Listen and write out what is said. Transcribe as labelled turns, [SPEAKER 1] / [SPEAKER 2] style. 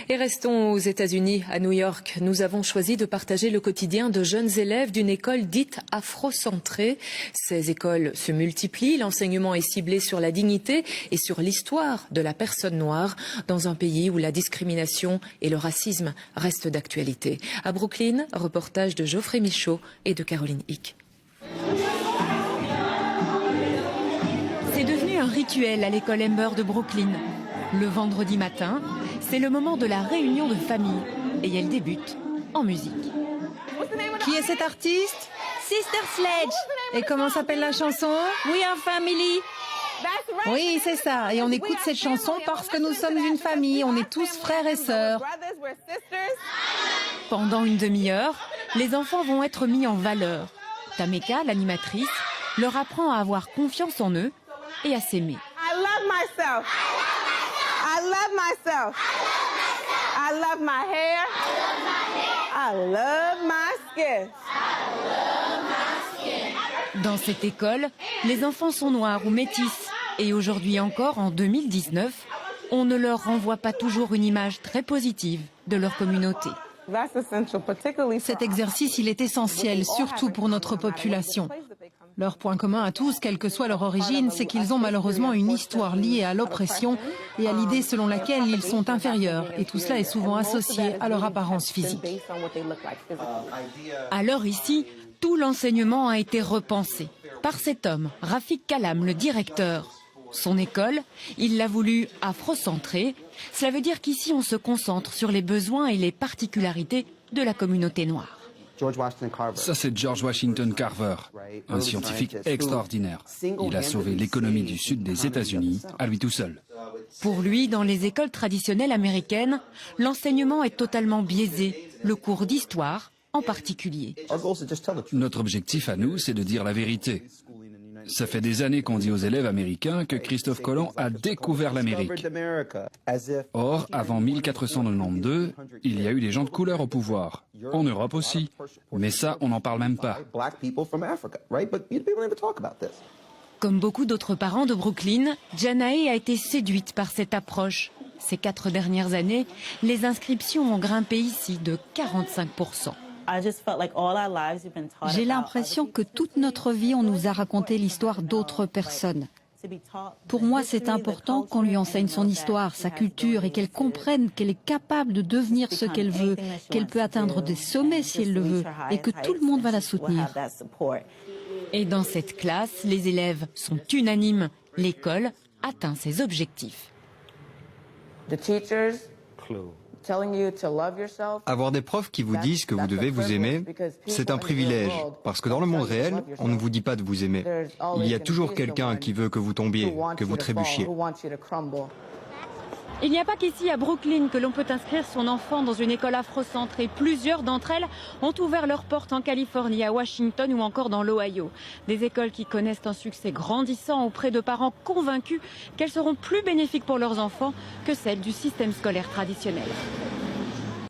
[SPEAKER 1] Et restons aux États-Unis, à New York. Nous avons choisi de partager le quotidien de jeunes élèves d'une école dite afrocentrée. Ces écoles se multiplient, l'enseignement est ciblé sur la dignité et sur l'histoire de la personne noire dans un pays où la discrimination et le racisme restent d'actualité. À Brooklyn, reportage de Geoffrey Michaud et de Caroline Hick.
[SPEAKER 2] C'est devenu un rituel à l'école Amber de Brooklyn. Le vendredi matin, c'est le moment de la réunion de famille et elle débute en musique.
[SPEAKER 3] Qui est cet artiste?
[SPEAKER 2] Sister Sledge.
[SPEAKER 3] Et comment s'appelle la chanson?
[SPEAKER 2] We are family.
[SPEAKER 3] Oui, c'est ça. Et on écoute cette chanson parce que nous sommes une famille. On est tous frères et sœurs.
[SPEAKER 2] Pendant une demi-heure, les enfants vont être mis en valeur. Tameka, l'animatrice, leur apprend à avoir confiance en eux et à s'aimer.
[SPEAKER 4] I love myself. I love myself. I love my hair. I love my skin.
[SPEAKER 2] Dans cette école, les enfants sont noirs ou métis. Et aujourd'hui encore, en 2019, on ne leur renvoie pas toujours une image très positive de leur communauté.
[SPEAKER 3] Cet exercice, il est essentiel, surtout pour notre population. Leur point commun à tous, quelle que soit leur origine, c'est qu'ils ont malheureusement une histoire liée à l'oppression et à l'idée selon laquelle ils sont inférieurs. Et tout cela est souvent associé à leur apparence physique.
[SPEAKER 2] Alors ici, tout l'enseignement a été repensé par cet homme, Rafik Kalam, le directeur. Son école, il l'a voulu afrocentrée. Cela veut dire qu'ici, on se concentre sur les besoins et les particularités de la communauté noire.
[SPEAKER 5] Ça, c'est George Washington Carver, un scientifique extraordinaire. Il a sauvé l'économie du sud des États-Unis à lui tout seul.
[SPEAKER 2] Pour lui, dans les écoles traditionnelles américaines, l'enseignement est totalement biaisé, le cours d'histoire en particulier.
[SPEAKER 5] Notre objectif à nous, c'est de dire la vérité. Ça fait des années qu'on dit aux élèves américains que Christophe Colomb a découvert l'Amérique. Or, avant 1492, il y a eu des gens de couleur au pouvoir. En Europe aussi. Mais ça, on n'en parle même pas.
[SPEAKER 2] Comme beaucoup d'autres parents de Brooklyn, Janae a été séduite par cette approche. Ces 4 dernières années, les inscriptions ont grimpé ici de 45%.
[SPEAKER 6] J'ai l'impression que toute notre vie, on nous a raconté l'histoire d'autres personnes. Pour moi, c'est important qu'on lui enseigne son histoire, sa culture et qu'elle comprenne qu'elle est capable de devenir ce qu'elle veut, qu'elle peut atteindre des sommets si elle le veut et que tout le monde va la soutenir.
[SPEAKER 2] Et dans cette classe, les élèves sont unanimes. L'école atteint ses objectifs.
[SPEAKER 7] Avoir des profs qui vous disent que vous devez vous aimer, c'est un privilège, parce que dans le monde réel, on ne vous dit pas de vous aimer. Il y a toujours quelqu'un qui veut que vous tombiez, que vous trébuchiez.
[SPEAKER 2] Il n'y a pas qu'ici à Brooklyn que l'on peut inscrire son enfant dans une école afrocentrée. Plusieurs d'entre elles ont ouvert leurs portes en Californie, à Washington ou encore dans l'Ohio. Des écoles qui connaissent un succès grandissant auprès de parents convaincus qu'elles seront plus bénéfiques pour leurs enfants que celles du système scolaire traditionnel.